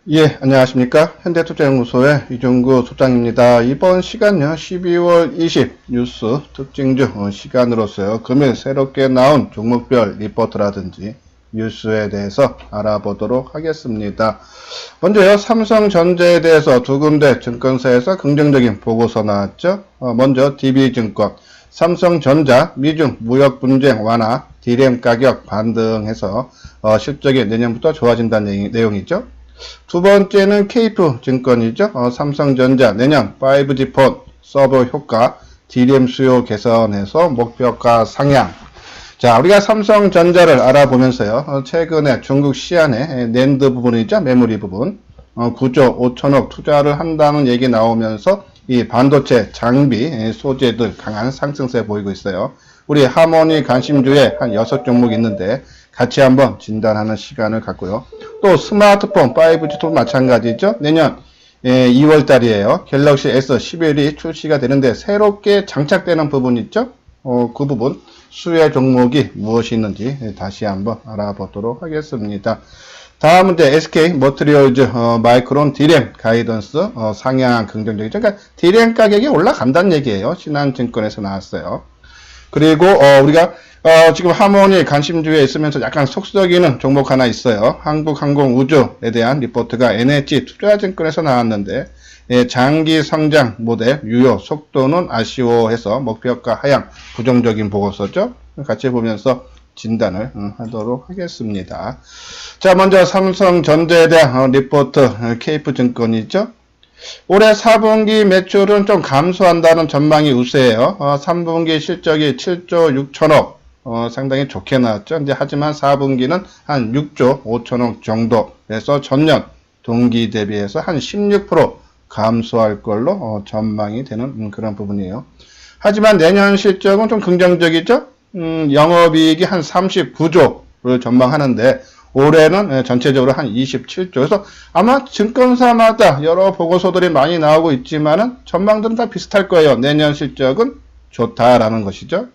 예, 안녕하십니까. 현대투자연구소의 이종구 소장입니다. 이번 시간요, 12월 20 뉴스 특징주 시간으로서요, 금일 새롭게 나온 종목별 리포트라든지 뉴스에 대해서 알아보도록 하겠습니다. 먼저요, 삼성전자에 대해서 두 군데 증권사에서 긍정적인 보고서 나왔죠. 먼저 DB증권, 삼성전자 미중 무역 분쟁 완화, D램 가격 반등해서 실적이 내년부터 좋아진다는 내용이죠. 두 번째는 케이프 증권이죠. 삼성전자 내년 5G 폰 서버 효과, D램 수요 개선해서 목표가 상향. 자, 우리가 삼성전자를 알아보면서요. 최근에 중국 시안의 낸드 부분이죠. 메모리 부분. 9조 5천억 투자를 한다는 얘기 나오면서 이 반도체 장비 소재들 강한 상승세 보이고 있어요. 우리 하모니 관심주에 한 6종목 있는데 같이 한번 진단하는 시간을 갖고요. 또 스마트폰 5G도 마찬가지죠. 내년 2월 달이에요. 갤럭시 S11이 출시가 되는데 새롭게 장착되는 부분 있죠. 그 부분 수혜 종목이 무엇이 있는지 다시 한번 알아보도록 하겠습니다. 다음 문제 SK 머티리얼즈 마이크론 D램 가이던스 상향 긍정적이죠. 그러니까 D램 가격이 올라간다는 얘기예요. 신한증권에서 나왔어요. 그리고 우리가 지금 하모니 관심주에 있으면서 약간 속썩이는 종목 하나 있어요. 한국항공우주에 대한 리포트가 NH 투자증권에서 나왔는데 장기 성장 모델 유효 속도는 아쉬워해서 목표가 하향 부정적인 보고서죠. 같이 보면서 진단을 하도록 하겠습니다. 자, 먼저 삼성전자에 대한 리포트 케이프증권이죠. 올해 4분기 매출은 좀 감소한다는 전망이 우세해요. 3분기 실적이 7조 6천억 상당히 좋게 나왔죠. 근데 하지만 4분기는 한 6조 5천억 정도에서 전년 동기 대비해서 한 16% 감소할 걸로 전망이 되는 그런 부분이에요. 하지만 내년 실적은 좀 긍정적이죠. 영업이익이 한 39조를 전망하는데 올해는 전체적으로 한 27조. 그래서 아마 증권사마다 여러 보고서들이 많이 나오고 있지만은 전망들은 다 비슷할 거예요. 내년 실적은 좋다라는 것이죠.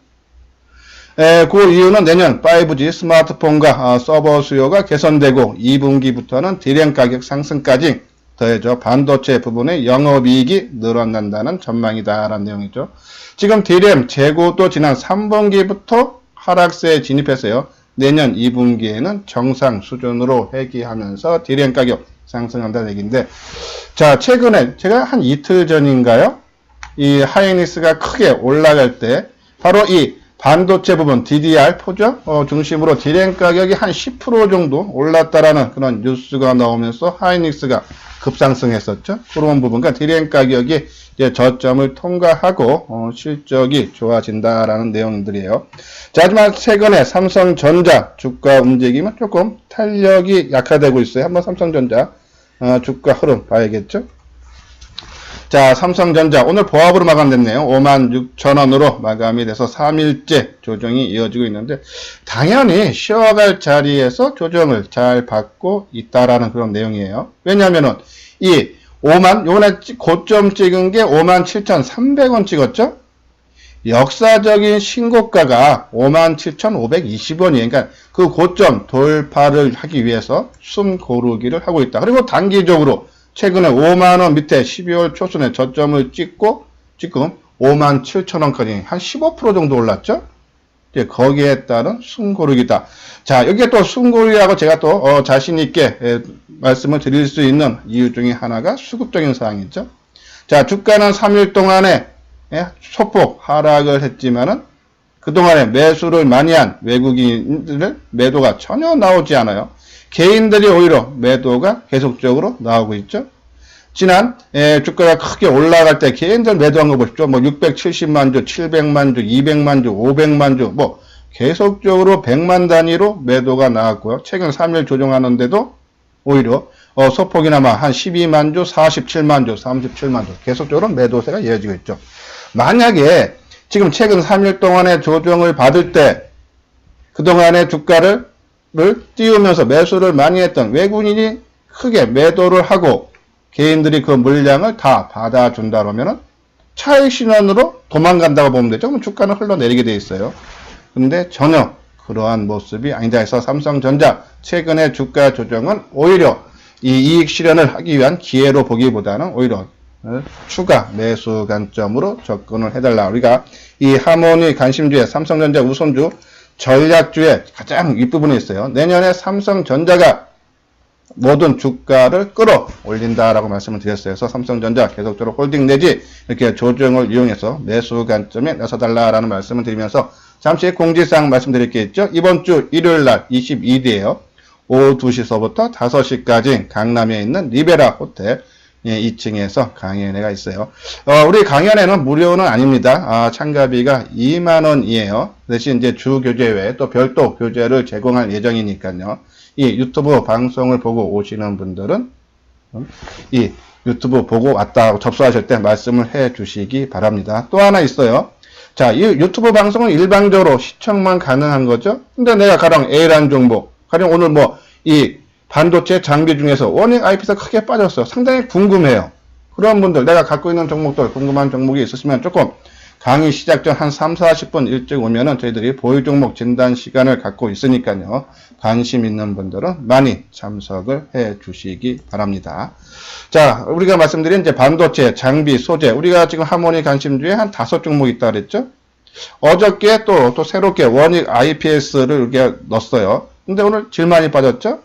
그 이유는 내년 5G 스마트폰과 서버 수요가 개선되고 2분기부터는 D램 가격 상승까지 더해져 반도체 부분의 영업이익이 늘어난다는 전망이다라는 내용이죠. 지금 D램 재고도 지난 3분기부터 하락세에 진입해서요. 내년 2분기에는 정상 수준으로 회귀하면서 D램 가격 상승한다는 얘기인데, 자, 최근에 제가 한 이틀 전인가요? 이 하이닉스가 크게 올라갈 때 바로 이 반도체 부분 DDR4죠? 중심으로 D램 가격이 한 10% 정도 올랐다라는 그런 뉴스가 나오면서 하이닉스가 급상승했었죠. 그런 부분과 D램 가격이 이제 저점을 통과하고 실적이 좋아진다라는 내용들이에요. 자, 하지만 최근에 삼성전자 주가 움직임은 조금 탄력이 약화되고 있어요. 한번 삼성전자 주가 흐름 봐야겠죠. 자, 삼성전자 오늘 보합으로 마감됐네요. 56,000원으로 마감이 돼서 3일째 조정이 이어지고 있는데 당연히 쉬어갈 자리에서 조정을 잘 받고 있다라는 그런 내용이에요. 왜냐하면은 이 5만, 요번에 고점 찍은 게 57,300원 찍었죠? 역사적인 신고가가 57,520원이에요. 그러니까 그 고점 돌파를 하기 위해서 숨 고르기를 하고 있다. 그리고 단기적으로 최근에 5만원 밑에 12월 초순에 저점을 찍고 지금 57,000원까지 한 15% 정도 올랐죠? 이제 거기에 따른 숨고르기다. 자, 여기에 또 숨고르기하고 제가 또 자신있게 말씀을 드릴 수 있는 이유 중에 하나가 수급적인 사항이죠. 자, 주가는 3일 동안에 소폭 하락을 했지만은 그동안에 매수를 많이 한 외국인들의 매도가 전혀 나오지 않아요. 개인들이 오히려 매도가 계속적으로 나오고 있죠. 지난 주가가 크게 올라갈 때 개인들 매도한 거 보십시오. 뭐 670만 주, 700만 주, 200만 주, 500만 주, 뭐 계속적으로 100만 단위로 매도가 나왔고요. 최근 3일 조정하는데도 오히려 소폭이나마 한 12만 주, 47만 주, 37만 주 계속적으로 매도세가 이어지고 있죠. 만약에 지금 최근 3일 동안의 조정을 받을 때 그동안의 주가를 띄우면서 매수를 많이 했던 외국인이 크게 매도를 하고 개인들이 그 물량을 다 받아준다 그러면은 차익 신원으로 도망간다고 보면 되죠. 그럼 주가는 흘러내리게 돼 있어요. 근데 전혀 그러한 모습이 아니다 해서 삼성전자 최근의 주가 조정은 오히려 이 이익 실현을 하기 위한 기회로 보기보다는 오히려 추가 매수 관점으로 접근을 해달라. 우리가 이 하모니 관심주의 삼성전자 우선주 전략주의 가장 윗부분에 있어요. 내년에 삼성전자가 모든 주가를 끌어올린다라고 말씀을 드렸어요. 그래서 삼성전자 계속적으로 홀딩 내지 이렇게 조정을 이용해서 매수 관점에 나서달라라는 말씀을 드리면서 잠시 공지사항 말씀드릴 게 있죠. 이번 주 일요일날 22일이에요. 오후 2시서부터 5시까지 강남에 있는 리베라 호텔 2층에서 강연회가 있어요. 우리 강연회는 무료는 아닙니다. 참가비가 2만원이에요. 대신 이제 주 교재 외에 또 별도 교재를 제공할 예정이니까요. 이 유튜브 방송을 보고 오시는 분들은 이 유튜브 보고 왔다 접수하실 때 말씀을 해 주시기 바랍니다. 또 하나 있어요. 자, 이 유튜브 방송은 일방적으로 시청만 가능한 거죠. 근데 내가 가령 A라는 종목, 가령 오늘 뭐 이 반도체 장비 중에서 원익 IP에서 크게 빠졌어요. 상당히 궁금해요. 그런 분들, 내가 갖고 있는 종목들, 궁금한 종목이 있으시면 조금 강의 시작 전 한 3, 40분 일찍 오면은 저희들이 보유 종목 진단 시간을 갖고 있으니까요. 관심 있는 분들은 많이 참석을 해 주시기 바랍니다. 자, 우리가 말씀드린 이제 반도체, 장비, 소재, 우리가 지금 하모니 관심주에 한 5종목 있다 그랬죠? 어저께 또 새롭게 원익 IPS를 이렇게 넣었어요. 근데 오늘 질 많이 빠졌죠?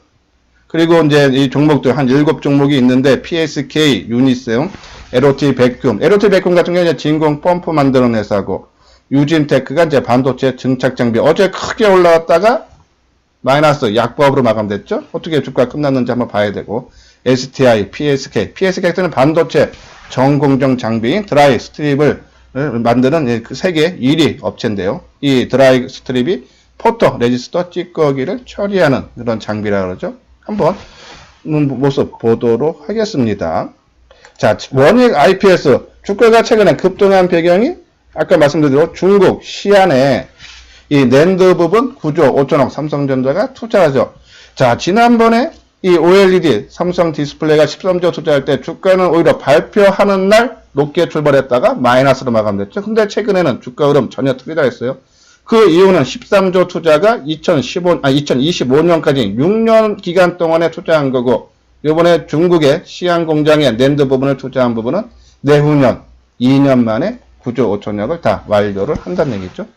그리고 이제 이 종목들 한 7종목이 있는데 PSK, 유니셈, LOT 백큐ම්. LOT 백큐음 같은 경우는 진공 펌프 만드는 회사고, 유진테크가 이제 반도체 증착 장비. 어제 크게 올라왔다가 마이너스 약보합으로 마감됐죠? 어떻게 주가 끝났는지 한번 봐야 되고, STI, PSK. PSK는 반도체 전공정 장비인 드라이 스트립을 만드는 그 세계 1위 업체인데요. 이 드라이 스트립이 포토 레지스터 찌꺼기를 처리하는 그런 장비라 그러죠. 한번 모습 보도록 하겠습니다. 자, 원익 IPS 주가가 최근에 급등한 배경이 아까 말씀드린 대로 중국 시안에 이 낸드 부분 9조 5천억 삼성전자가 투자하죠. 자, 지난번에 이 OLED 삼성 디스플레이가 13조 투자할 때 주가는 오히려 발표하는 날 높게 출발했다가 마이너스로 마감됐죠. 근데 최근에는 주가 흐름 전혀 틀리다 했어요. 그 이유는 13조 투자가 2025년까지 6년 기간 동안에 투자한 거고, 이번에 중국의 시안 공장에 낸드 부분을 투자한 부분은 내후년 2년 만에 9조 5천억을 다 완료를 한다는 얘기죠.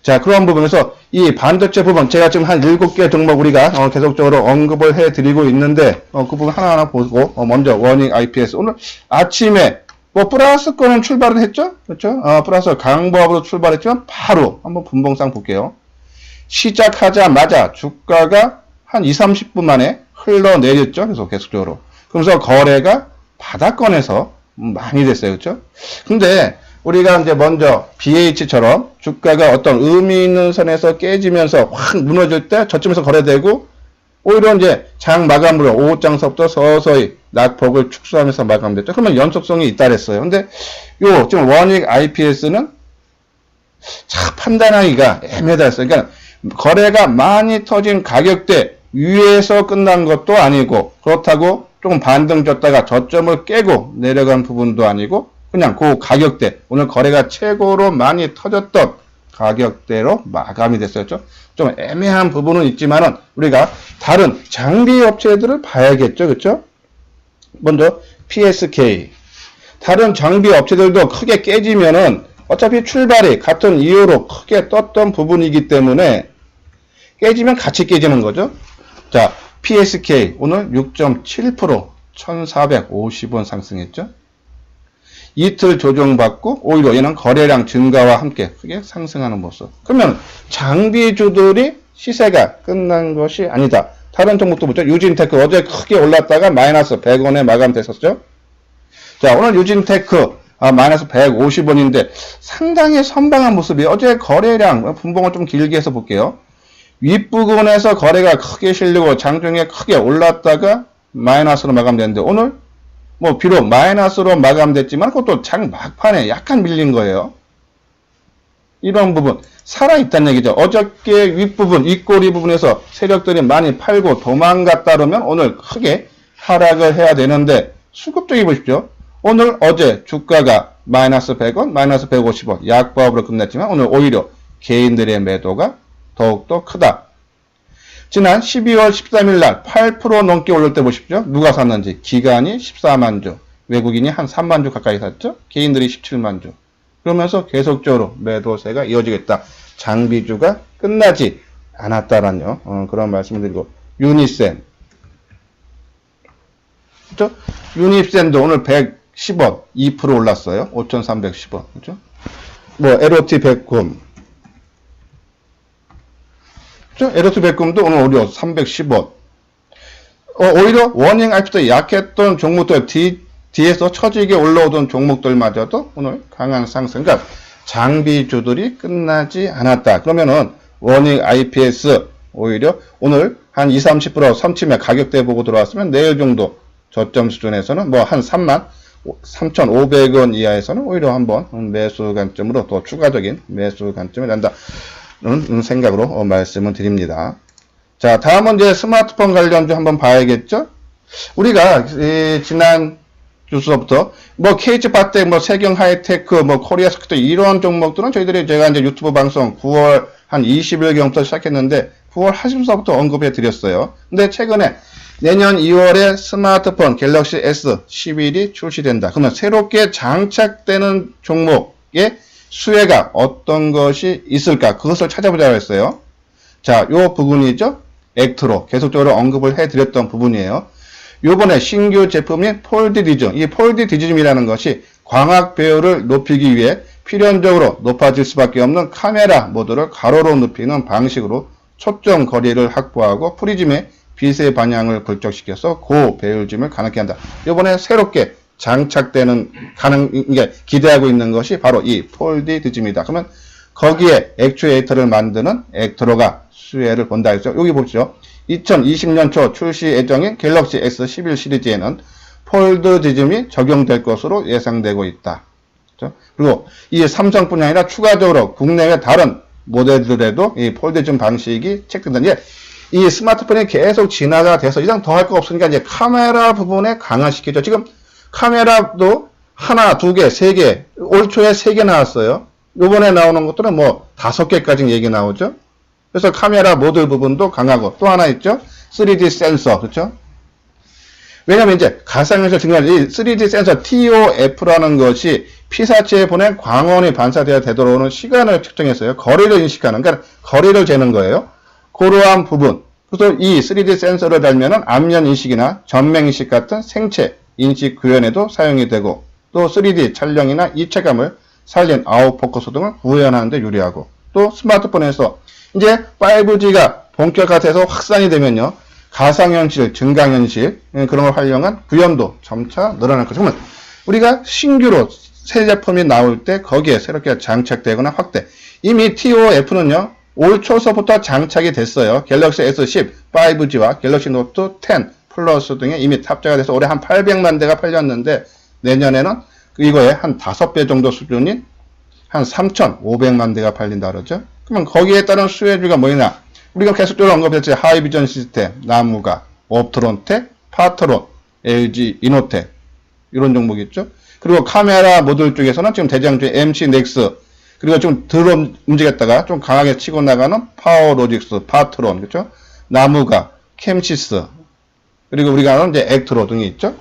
자, 그런 부분에서 이 반도체 부분, 제가 지금 한 7개 종목 우리가 계속적으로 언급을 해드리고 있는데, 그 부분 하나하나 보고, 먼저 원익 IPS. 오늘 아침에 뭐 플러스권은 출발을 했죠? 그렇죠? 플러스 강보합으로 출발했지만 바로 한번 분봉상 볼게요. 시작하자마자 주가가 한 2, 30분 만에 흘러내렸죠? 계속적으로. 그러면서 거래가 바닥권에서 많이 됐어요. 그렇죠? 근데 우리가 이제 먼저 BH처럼 주가가 어떤 의미 있는 선에서 깨지면서 확 무너질 때 저쯤에서 거래되고, 오히려 이제 장 마감으로 오후장서부터 서서히 낙폭을 축소하면서 마감됐죠. 그러면 연속성이 있다 그랬어요. 근데 요 지금 원익 IPS는 참 판단하기가 애매하다 했어요. 그러니까 거래가 많이 터진 가격대 위에서 끝난 것도 아니고, 그렇다고 조금 반등 줬다가 저점을 깨고 내려간 부분도 아니고, 그냥 그 가격대, 오늘 거래가 최고로 많이 터졌던 가격대로 마감이 됐었죠. 좀 애매한 부분은 있지만은 우리가 다른 장비 업체들을 봐야겠죠. 그렇죠? 먼저 PSK. 다른 장비 업체들도 크게 깨지면은 어차피 출발이 같은 이유로 크게 떴던 부분이기 때문에 깨지면 같이 깨지는 거죠. 자, PSK 오늘 6.7% 1450원 상승했죠. 이틀 조정받고 오히려 얘는 거래량 증가와 함께 크게 상승하는 모습. 그러면 장비주들이 시세가 끝난 것이 아니다. 다른 종목도 보죠. 유진테크 어제 크게 올랐다가 마이너스 100원에 마감됐었죠. 자, 오늘 유진테크 마이너스 150원인데 상당히 선방한 모습이, 어제 거래량 분봉을 좀 길게 해서 볼게요. 윗부분에서 거래가 크게 실리고 장중에 크게 올랐다가 마이너스로 마감됐는데, 오늘 뭐 비록 마이너스로 마감됐지만 그것도 장 막판에 약간 밀린 거예요. 이런 부분 살아있다는 얘기죠. 어저께 윗부분, 윗꼬리 부분에서 세력들이 많이 팔고 도망갔다 그러면 오늘 크게 하락을 해야 되는데, 수급적이 보십시오. 오늘 어제 주가가 마이너스 100원, 마이너스 150원 약보합으로 끝냈지만 오늘 오히려 개인들의 매도가 더욱더 크다. 지난 12월 13일 날 8% 넘게 올릴 때 보십시오. 누가 샀는지. 기관이 14만 주, 외국인이 한 3만 주 가까이 샀죠. 개인들이 17만 주. 그러면서 계속적으로 매도세가 이어지겠다. 장비주가 끝나지 않았다라는 그런 말씀을 드리고, 유니센. 그죠? 유니센도 오늘 110원, 2% 올랐어요. 5,310원. 그죠? 뭐, LOT 백금. 그죠? LOT 백금도 오늘 오히려 310원. 오히려 워닝 앞부터 약했던 종목들, 뒤에서 처지게 올라오던 종목들마저도 오늘 강한 상승. 그러니까 장비주들이 끝나지 않았다. 그러면은 워닝 IPS 오히려 오늘 한 20, 30% 선침에 가격대 보고 들어왔으면 내일 정도 저점 수준에서는 뭐 한 33,500원 이하에서는 오히려 한번 매수 관점으로 더 추가적인 매수 관점이 난다는 생각으로 말씀을 드립니다. 자, 다음은 이제 스마트폰 관련주 한번 봐야겠죠? 우리가 지난 주서부터 뭐 KH바텍, 뭐 세경 하이테크, 뭐 코리아스쿠터 이런 종목들은 저희들이 제가 이제 유튜브 방송 9월 한 20일경부터 시작했는데 9월 하순서부터 언급해 드렸어요. 근데 최근에 내년 2월에 스마트폰 갤럭시 S11이 출시된다. 그러면 새롭게 장착되는 종목의 수혜가 어떤 것이 있을까? 그것을 찾아보자고 했어요. 자, 요 부분이죠. 액트로 계속적으로 언급을 해드렸던 부분이에요. 요번에 신규 제품인 폴드디즘, 이 폴드디즘이라는 것이 광학 배율을 높이기 위해 필연적으로 높아질 수밖에 없는 카메라 모드를 가로로 눕히는 방식으로 초점 거리를 확보하고 프리즘의 빛의 방향을 결정시켜서 고배율짐을 가능하게 한다. 요번에 새롭게 장착되는 기대하고 있는 것이 바로 이 폴드디즘이다. 그러면 거기에 액추에이터를 만드는 액트로가 수혜를 본다 했죠. 여기 보시죠. 2020년 초 출시 예정인 갤럭시 S11 시리즈에는 폴드디즘이 적용될 것으로 예상되고 있다. 그렇죠? 그리고 이 삼성뿐이 아니라 추가적으로 국내외 다른 모델들에도 이 폴드디즘 방식이 체크된다. 이 스마트폰이 계속 진화가 돼서 이상 더 할 거 없으니까 이제 카메라 부분에 강화시키죠. 지금 카메라도 하나, 두 개, 세 개, 올 초에 3개 나왔어요. 요번에 나오는 것들은 뭐 5개까지 얘기 나오죠. 그래서 카메라 모듈 부분도 강하고 또 하나 있죠. 3D 센서. 그렇죠? 왜냐면 이제 가상현실 증명할 이 3D 센서 TOF라는 것이 피사체에 보낸 광원이 반사되어 되돌아오는 시간을 측정했어요. 거리를 인식하는, 그러니까 거리를 재는 거예요. 그러한 부분. 그래서 이 3D 센서를 달면은 안면 인식이나 전면 인식 같은 생체 인식 구현에도 사용이 되고 또 3D 촬영이나 입체감을 살린 아웃포커스 등을 구현하는 데 유리하고 또 스마트폰에서 이제 5G가 본격화돼서 확산이 되면요. 가상현실, 증강현실 그런 걸 활용한 구현도 점차 늘어날 거죠. 그러면 우리가 신규로 새 제품이 나올 때 거기에 새롭게 장착되거나 확대. 이미 TOF는요. 올 초서부터 장착이 됐어요. 갤럭시 S10, 5G와 갤럭시 노트 10 플러스 등에 이미 탑재가 돼서 올해 한 800만 대가 팔렸는데 내년에는 이거에 한 5배 정도 수준인 한 3,500만 대가 팔린다 그러죠. 그러면 거기에 따른 수혜주가 뭐냐? 우리가 계속적으로 언급했죠. 하이비전 시스템, 나무가, 옵트론텍, 파트론, LG 이노텍 이런 종목이 있죠. 그리고 카메라 모듈 쪽에서는 지금 대장주 MC 넥스 그리고 좀 덜 움직였다가 좀 강하게 치고 나가는 파워로직스, 파트론 그렇죠. 나무가, 캠시스 그리고 우리가 아는 이제 액트로 등이 있죠.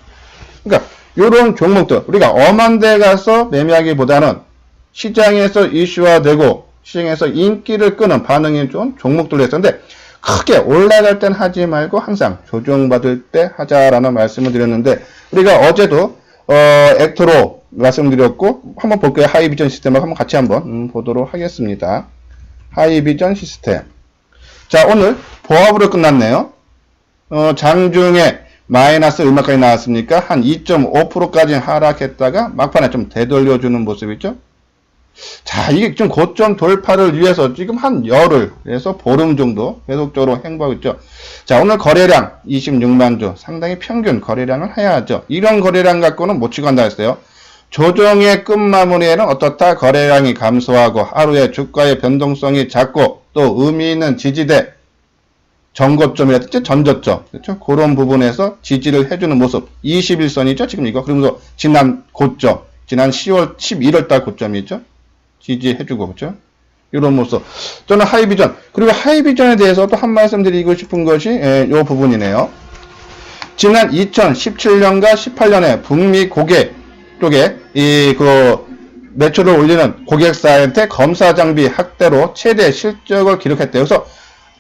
그러니까 이런 종목들 우리가 엄한 데 가서 매매하기보다는 시장에서 이슈화되고 시장에서 인기를 끄는 반응이 좋은 종목들로 했었는데 크게 올라갈 땐 하지 말고 항상 조정받을 때 하자라는 말씀을 드렸는데 우리가 어제도 액트로 말씀드렸고 한번 볼게요. 하이비전 시스템을 한번 같이 한번 보도록 하겠습니다. 하이비전 시스템. 자, 오늘 보합으로 끝났네요. 장중에 마이너스 얼마까지 나왔습니까? 한 2.5%까지 하락했다가 막판에 좀 되돌려주는 모습이죠. 자, 이게 좀 고점 돌파를 위해서 지금 한 열흘에서 보름 정도 계속적으로 행보하고 있죠. 자, 오늘 거래량 26만 주, 상당히 평균 거래량을 해야죠. 이런 거래량 갖고는 못 치고 간다 했어요. 조정의 끝마무리에는 어떻다? 거래량이 감소하고 하루에 주가의 변동성이 작고 또 의미 있는 지지대, 전고점이라든지 전저점, 그렇죠? 그런 부분에서 지지를 해주는 모습. 21선이죠, 지금 이거. 그러면서 지난 고점, 지난 11월 달 고점이죠. 지지해주고, 그렇죠? 이런 모습. 저는 하이비전. 그리고 하이비전에 대해서 또 한 말씀 드리고 싶은 것이 이 부분이네요. 지난 2017년과 18년에 북미 고객 쪽에 매출을 올리는 고객사한테 검사 장비 학대로 최대 실적을 기록했대요. 그래서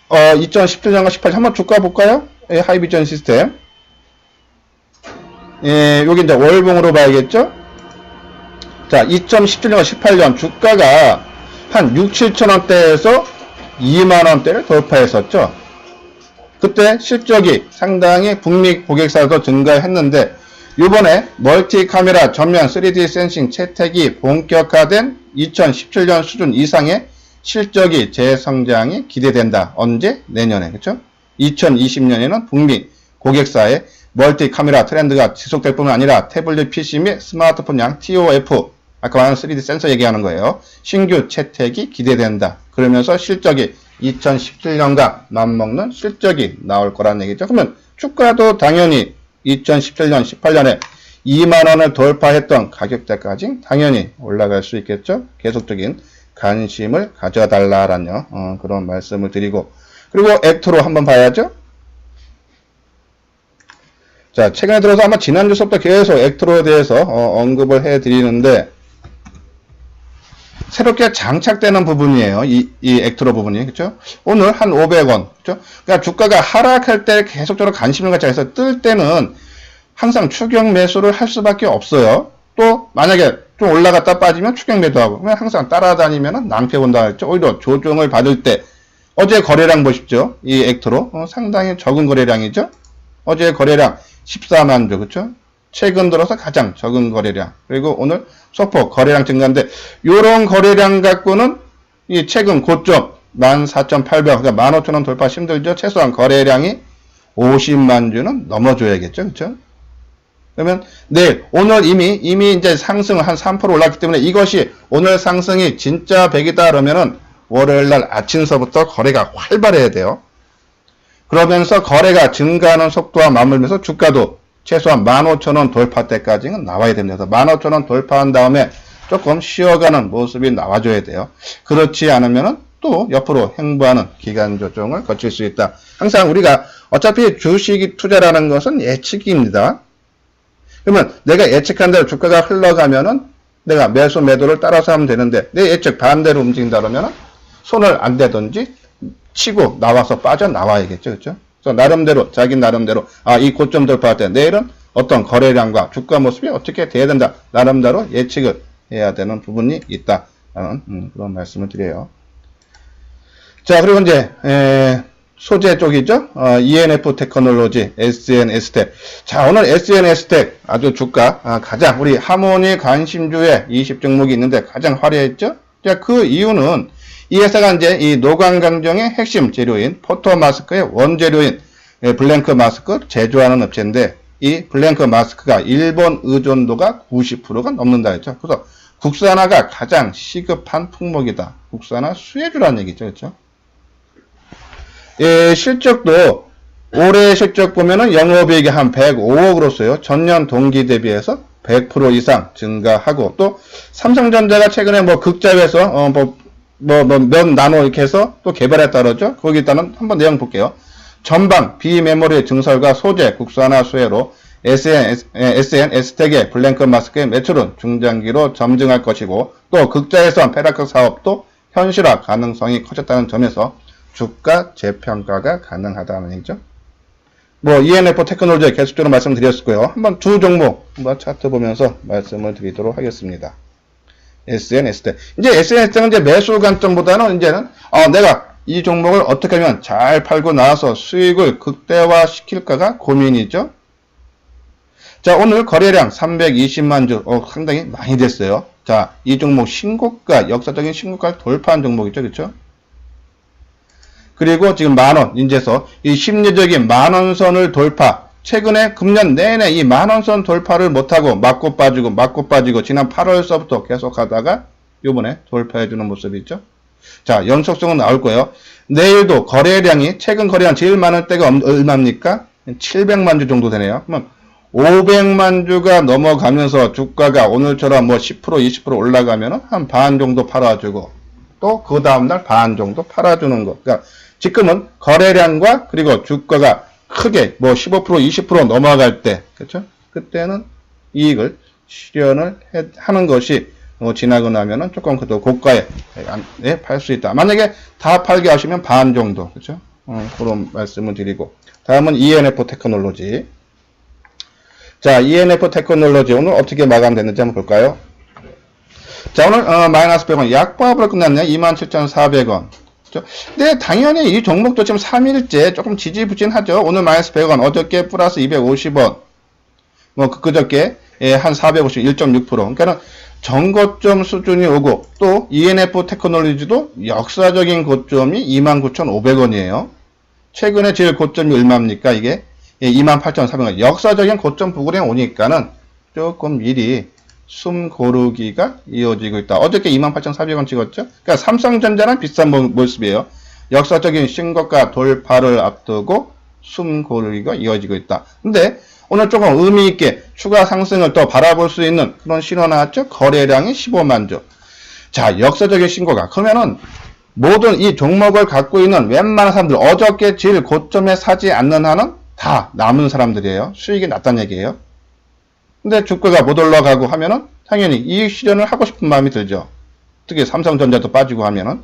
2017년과 18년 한번 주가 볼까요? 하이비전 시스템. 여기 이제 월봉으로 봐야겠죠? 자, 2017년과 18년 주가가 한 6, 7천원대에서 2만원대를 돌파했었죠. 그때 실적이 상당히 북미 고객사에서 증가했는데, 이번에 멀티 카메라 전면 3D 센싱 채택이 본격화된 2017년 수준 이상의 실적이 재성장이 기대된다. 언제? 내년에. 그렇죠? 2020년에는 북미 고객사의 멀티 카메라 트렌드가 지속될 뿐만 아니라 태블릿 PC 및 스마트폰용 TOF, 아까 말한 3D 센서 얘기하는 거예요. 신규 채택이 기대된다. 그러면서 실적이 2017년과 맞먹는 실적이 나올 거란 얘기죠. 그러면 주가도 당연히 2017년, 18년에 2만원을 돌파했던 가격대까지 당연히 올라갈 수 있겠죠. 계속적인 관심을 가져달라라는 그런 말씀을 드리고, 그리고 액트로 한번 봐야죠. 자, 최근에 들어서 아마 지난주 수업부터 계속 액트로에 대해서 언급을 해드리는데, 새롭게 장착되는 부분이에요. 이 액트로 부분이. 그죠? 오늘 한 500원. 그죠? 그러니까 주가가 하락할 때 계속적으로 관심을 갖자 해서 뜰 때는 항상 추격 매수를 할 수밖에 없어요. 또, 만약에 좀 올라갔다 빠지면 추격 매도하고, 그러면 항상 따라다니면 낭패 본다 했죠. 오히려 조정을 받을 때, 어제 거래량 보십시오. 이 액트로. 상당히 적은 거래량이죠? 어제 거래량 14만 주. 그쵸? 최근 들어서 가장 적은 거래량. 그리고 오늘 소폭 거래량 증가인데, 요런 거래량 갖고는 이 최근 고점 14,800, 그러니까 15,000원 돌파 힘들죠? 최소한 거래량이 50만 주는 넘어줘야겠죠? 그쵸? 그러면 내일, 오늘 이미 이제 상승을 한 3% 올랐기 때문에 이것이 오늘 상승이 진짜 100이다 그러면은 월요일날 아침서부터 거래가 활발해야 돼요. 그러면서 거래가 증가하는 속도와 맞물면서 주가도 최소한 15,000원 돌파 때까지는 나와야 됩니다. 15,000원 돌파한 다음에 조금 쉬어가는 모습이 나와줘야 돼요. 그렇지 않으면은 또 옆으로 행보하는 기간 조정을 거칠 수 있다. 항상 우리가 어차피 주식 투자라는 것은 예측입니다. 그러면 내가 예측한 대로 주가가 흘러가면은 내가 매수 매도를 따라서 하면 되는데, 내 예측 반대로 움직인다 그러면은 손을 안 대든지 치고 나와서 빠져나와야겠죠. 그렇죠? 그래서 나름대로, 자기 나름대로, 이 고점 돌파할 때 내일은 어떤 거래량과 주가 모습이 어떻게 돼야 된다. 나름대로 예측을 해야 되는 부분이 있다라는 그런 말씀을 드려요. 자, 그리고 이제 소재 쪽이죠. ENF 테크놀로지, SN S텍. 자, 오늘 SN S텍 아주 주가 가장 우리 하모니 관심주에 20종목이 있는데 가장 화려했죠. 자, 그 이유는 이 회사가 이제 이 노광 강정의 핵심 재료인 포토 마스크의 원재료인 블랭크 마스크 제조하는 업체인데, 이 블랭크 마스크가 일본 의존도가 90%가 넘는다 했죠. 그래서 국산화가 가장 시급한 품목이다. 국산화 수혜주라는 얘기죠. 그렇죠? 실적도 올해 실적 보면은 영업이익이 한 105억으로서요. 전년 동기 대비해서 100% 이상 증가하고, 또 삼성전자가 최근에 뭐 극자회에서 몇 나노 이렇게 해서 또 개발했다 그러죠. 거기 일단은 한번 내용 볼게요. 전방 비메모리 증설과 소재 국산화 수혜로 SN S텍의 블랭크 마스크의 매출은 중장기로 점증할 것이고, 또 극자회선 페라크 사업도 현실화 가능성이 커졌다는 점에서 주가 재평가가 가능하다는 얘기죠. 뭐 ENF 테크놀로지 계속적으로 말씀드렸고요. 한번 두 종목 한번 차트 보면서 말씀을 드리도록 하겠습니다. SN S텍. 이제 SN S텍은 이제 매수 관점보다는 이제는 내가 이 종목을 어떻게 하면 잘 팔고 나와서 수익을 극대화 시킬까가 고민이죠. 자, 오늘 거래량 320만 주, 상당히 많이 됐어요. 자, 이 종목 신고가, 역사적인 신고가를 돌파한 종목이죠. 그렇죠? 그리고 지금 만원, 이제서 이 심리적인 만원선을 돌파. 최근에 금년 내내 이 만원선 돌파를 못하고 맞고 빠지고 지난 8월서부터 계속 하다가 요번에 돌파해주는 모습이 있죠. 자, 연속성은 나올 거예요. 내일도 거래량이, 최근 거래량 제일 많을 때가 얼마입니까? 700만 주 정도 되네요. 그러면 500만 주가 넘어가면서 주가가 오늘처럼 뭐 10% 20% 올라가면 한 반 정도 팔아주고, 또 그 다음날 반 정도 팔아주는 거. 그러니까 지금은 거래량과 그리고 주가가 크게 뭐 15% 20% 넘어갈 때, 그렇죠? 그때는 이익을 실현을 하는 것이 지나고 나면은 조금 그래도 고가에 팔 수 있다. 만약에 다 팔게 하시면 반 정도, 그렇죠? 그런 말씀을 드리고. 다음은 ENF 테크놀로지. 자, ENF 테크놀로지 오늘 어떻게 마감됐는지 한번 볼까요? 자, 오늘 마이너스 100원 약보합으로 끝났네요. 27,400원. 그렇죠? 근데 당연히 이 종목도 지금 3일째 조금 지지부진하죠. 오늘 마이너스 100원, 어저께 플러스 250원, 뭐 그저께 한 450, 1.6%. 그러니까는 전고점 수준이 오고 또 ENF 테크놀로지도 역사적인 고점이 29,500원이에요. 최근에 제일 고점이 얼마입니까? 이게 28,400원. 역사적인 고점 부근에 오니까는 조금 미리 숨 고르기가 이어지고 있다. 어저께 28,400원 찍었죠? 그러니까 삼성전자는 비싼 모습이에요. 역사적인 신고가 돌파를 앞두고 숨 고르기가 이어지고 있다. 근데 오늘 조금 의미 있게 추가 상승을 더 바라볼 수 있는 그런 신호 나왔죠? 거래량이 15만 주. 자, 역사적인 신고가. 그러면은 모든 이 종목을 갖고 있는 웬만한 사람들, 어저께 제일 고점에 사지 않는 한은 다 남은 사람들이에요. 수익이 낮다는 얘기예요. 근데 주가가 못 올라가고 하면은 당연히 이익 실현을 하고 싶은 마음이 들죠. 특히 삼성전자도 빠지고 하면은.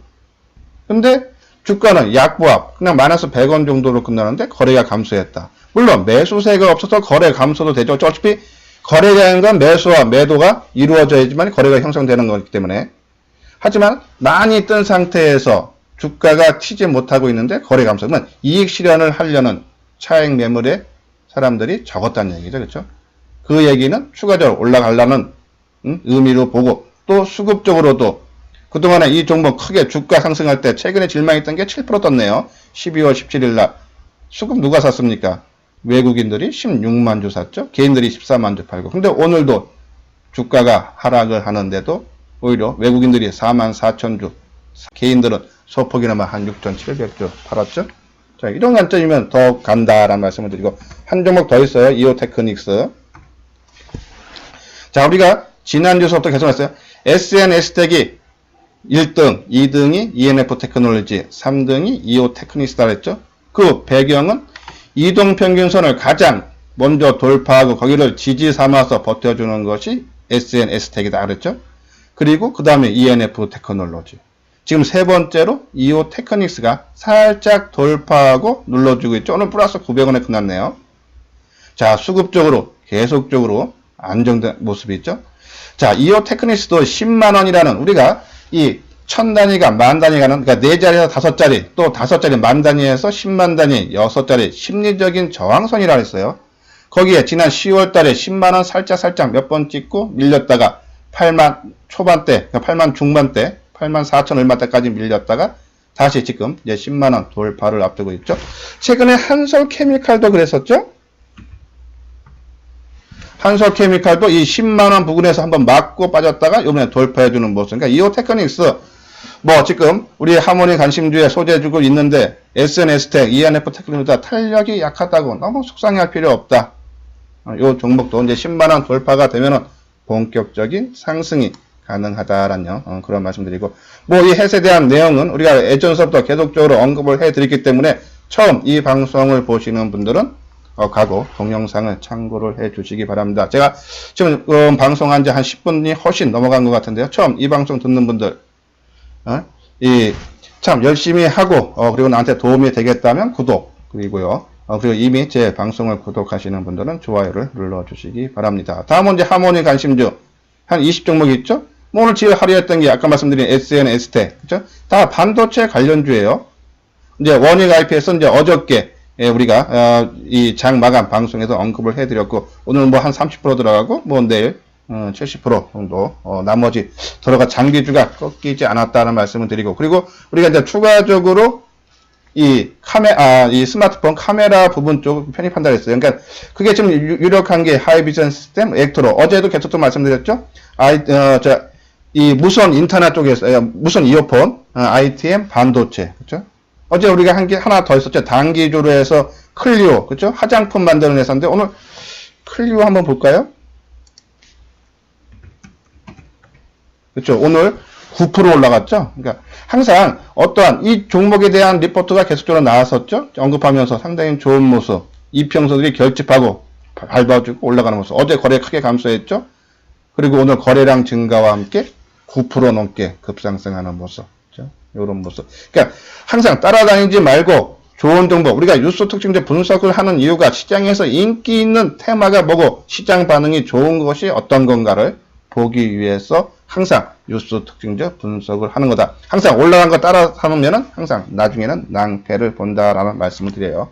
근데 주가는 약보합, 그냥 마이너스 100원 정도로 끝나는데 거래가 감소했다. 물론 매수세가 없어서 거래 감소도 되죠. 어차피 거래라는 건 매수와 매도가 이루어져야지만 거래가 형성되는 거기 때문에. 하지만 많이 뜬 상태에서 주가가 튀지 못하고 있는데 거래 감소는 이익 실현을 하려는 차익 매물의 사람들이 적었다는 얘기죠. 그렇죠? 그 얘기는 추가적으로 올라가려는 의미로 보고, 또 수급적으로도 그동안에 이 종목 크게 주가 상승할 때 최근에 질망했던 게 7% 떴네요. 12월 17일 날. 수급 누가 샀습니까? 외국인들이 16만 주 샀죠. 개인들이 14만 주 팔고. 근데 오늘도 주가가 하락을 하는데도 오히려 외국인들이 4만 4천 주, 개인들은 소폭이나마 한 6,700주 팔았죠. 자, 이런 관점이면 더 간다라는 말씀을 드리고, 한 종목 더 있어요. 이오테크닉스. 자, 우리가 지난주 수업도 계속 했어요. SNS텍이 1등, 2등이 ENF 테크놀로지, 3등이 이오테크닉스다 그랬죠. 그 배경은 이동평균선을 가장 먼저 돌파하고 거기를 지지 삼아서 버텨주는 것이 SNS텍이다 그랬죠. 그리고 그 다음에 ENF 테크놀로지. 지금 세 번째로 이오테크닉스가 살짝 돌파하고 눌러주고 있죠. 오늘 플러스 900원에 끝났네요. 자, 수급적으로 계속적으로 안정된 모습이 있죠. 자, 이오테크닉스도 10만원이라는 우리가 이 1000단위가 만단위 가는, 그러니까 4자리에서 5자리, 또 5자리 만단위에서 10만 단위, 6자리 심리적인 저항선이라 했어요. 거기에 지난 10월 달에 10만원 살짝 몇 번 찍고 밀렸다가 8만 초반대, 그러니까 8만 중반대, 8만 4천 얼마대까지 밀렸다가 다시 지금 이제 10만원 돌파를 앞두고 있죠. 최근에 한솔케미칼도 그랬었죠. 한솔케미칼도 이 10만원 부근에서 한번 맞고 빠졌다가 이번에 돌파해주는 모습. 그러니까 이오테크닉스 뭐 지금 우리 하모니 관심주에 소재해주고 있는데 SNS텍, ENF 테크놀로지가 탄력이 약하다고 너무 속상해할 필요 없다. 이 종목도 이제 10만원 돌파가 되면은 본격적인 상승이 가능하다라는 그런 말씀드리고, 뭐 이 햇에 대한 내용은 우리가 예전서부터 계속적으로 언급을 해드렸기 때문에 처음 이 방송을 보시는 분들은 각오 동영상을 참고를 해 주시기 바랍니다. 제가 지금 방송한 지 한 10분이 훨씬 넘어간 것 같은데요. 처음 이 방송 듣는 분들 참 열심히 하고 그리고 나한테 도움이 되겠다면 구독, 그리고요 그리고 이미 제 방송을 구독하시는 분들은 좋아요를 눌러주시기 바랍니다. 다음은 이제 하모니 관심주 한 20종목 있죠? 뭐 오늘 제일 하루였던 게 아까 말씀드린 SNS텍, 그죠? 다 반도체 관련주예요. 이제 원익 IPS 이제 어저께 우리가 이 장 마감 방송에서 언급을 해드렸고, 오늘 뭐 한 30% 들어가고 뭐 내일 70% 정도 나머지 들어가 장기주가 꺾이지 않았다는 말씀을 드리고, 그리고 우리가 이제 추가적으로 이 스마트폰 카메라 부분 쪽 편입한다 했어요. 그러니까 그게 지금 유력한 게 하이비전 시스템, 액트로. 어제도 계속 또 말씀드렸죠. 이 무선 인터넷 쪽에서 무선 이어폰, ITM 반도체, 그렇죠? 어제 우리가 한 게 하나 더 있었죠. 단기주로 해서 클리오, 그렇죠? 화장품 만드는 회사인데 오늘 클리오 한번 볼까요? 그렇죠. 오늘 9% 올라갔죠. 그러니까 항상 어떠한 이 종목에 대한 리포트가 계속적으로 나왔었죠. 언급하면서 상당히 좋은 모습. 이평선들이 결집하고 밟아주고 올라가는 모습. 어제 거래 크게 감소했죠. 그리고 오늘 거래량 증가와 함께 9% 넘게 급상승하는 모습. 그렇죠? 이런 모습. 그러니까 항상 따라다니지 말고 좋은 정보. 우리가 뉴스 특징적 분석을 하는 이유가 시장에서 인기 있는 테마가 뭐고 시장 반응이 좋은 것이 어떤 건가를 보기 위해서 항상 뉴스 특징적 분석을 하는 거다. 항상 올라간 거 따라 사놓으면은 항상 나중에는 낭패를 본다라는 말씀을 드려요.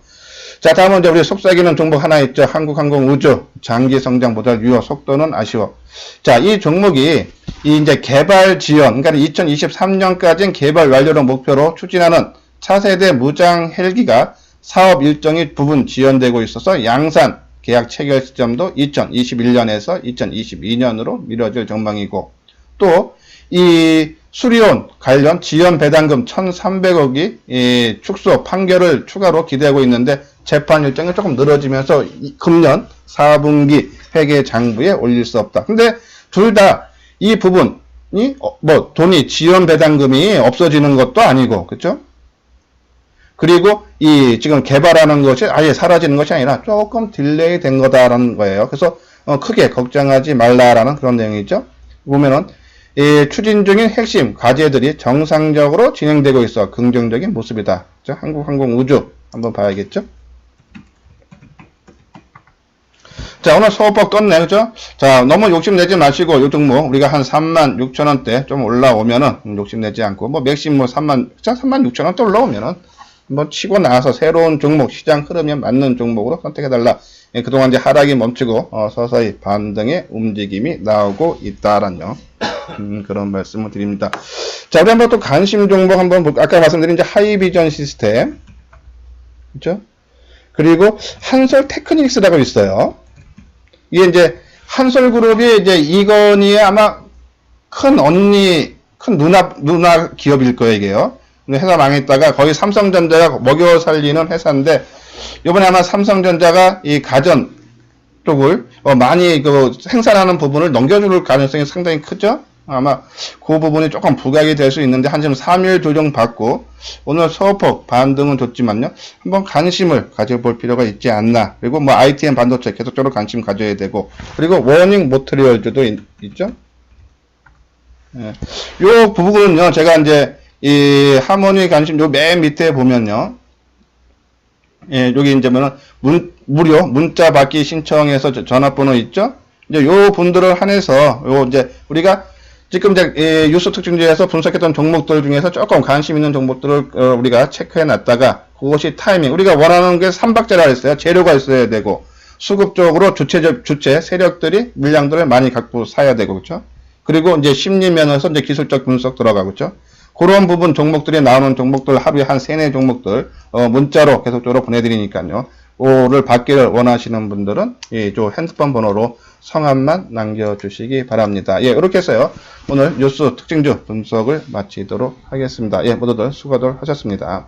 자, 다음은 이제 우리 속삭이는 종목 하나 있죠. 한국항공우주 장기 성장 모델 유효 속도는 아쉬워. 자, 이 종목이 이 이제 개발 지연, 그러니까 2023년까지는 개발 완료를 목표로 추진하는 차세대 무장 헬기가 사업 일정이 부분 지연되고 있어서 양산 계약 체결 시점도 2021년에서 2022년으로 미뤄질 전망이고, 또 이 수리온 관련 지연 배당금 1,300억이 축소 판결을 추가로 기대하고 있는데 재판 일정이 조금 늘어지면서 금년 4분기 회계 장부에 올릴 수 없다. 근데 둘 다 이 부분이 뭐 돈이 지연 배당금이 없어지는 것도 아니고, 그렇죠? 그리고 이 지금 개발하는 것이 아예 사라지는 것이 아니라 조금 딜레이 된 거다라는 거예요. 그래서 크게 걱정하지 말라라는 그런 내용이죠. 보면은 추진 중인 핵심 과제들이 정상적으로 진행되고 있어 긍정적인 모습이다. 그렇죠? 한국항공우주 한번 봐야겠죠. 자, 오늘 소폭 떴네, 그죠? 자, 너무 욕심내지 마시고, 요 종목, 우리가 한 36,000원대 좀 올라오면은, 욕심내지 않고, 뭐, 맥심 뭐 36,000원대 올라오면은, 뭐, 치고 나와서 새로운 종목, 시장 흐름에 맞는 종목으로 선택해달라. 예, 그동안 이제 하락이 멈추고, 서서히 반등의 움직임이 나오고 있다라는, 그런 말씀을 드립니다. 자, 우리 한번 또 관심 종목 한번 볼까? 아까 말씀드린 이제 하이비전 시스템. 그죠? 그리고 한솔 테크닉스라고 있어요. 이게 이제 한솔그룹이 이제 이건희의 아마 큰 언니, 큰 누나 기업일 거예요, 이게요. 근데 회사 망했다가 거의 삼성전자가 먹여 살리는 회사인데, 이번에 아마 삼성전자가 이 가전 쪽을 많이 그 생산하는 부분을 넘겨줄 가능성이 상당히 크죠? 아마 그 부분이 조금 부각이 될 수 있는데 한점 3일 조정 받고 오늘 소폭 반등은 줬지만요. 한번 관심을 가져볼 필요가 있지 않나. 그리고 뭐 ITM 반도체 계속적으로 관심 가져야 되고 그리고 워닝 모트리얼즈도 있죠. 예. 요 부분은요. 제가 이제 이 하모니 관심 요 맨 밑에 보면요. 예, 여기 이제 뭐는 무료 문자 받기 신청해서 전화번호 있죠. 이제 요 분들을 한해서 요 이제 우리가 지금 이제 뉴스 특징지에서 분석했던 종목들 중에서 조금 관심 있는 종목들을 우리가 체크해 놨다가 그것이 타이밍 우리가 원하는 게 3박자라 했어요. 재료가 있어야 되고 수급적으로 주체 세력들이 물량들을 많이 갖고 사야 되고 그렇죠. 그리고 이제 심리 면에서 이제 기술적 분석 들어가고 그렇죠. 그런 부분 종목들이 나오는 종목들 하루에 한 3-4 종목들 문자로 계속적으로 보내드리니까요. 오를 받기를 원하시는 분들은 저 핸드폰 번호로 성함만 남겨주시기 바랍니다. 예, 이렇게 해서요. 오늘 뉴스 특징주 분석을 마치도록 하겠습니다. 예, 모두들 수고들 하셨습니다.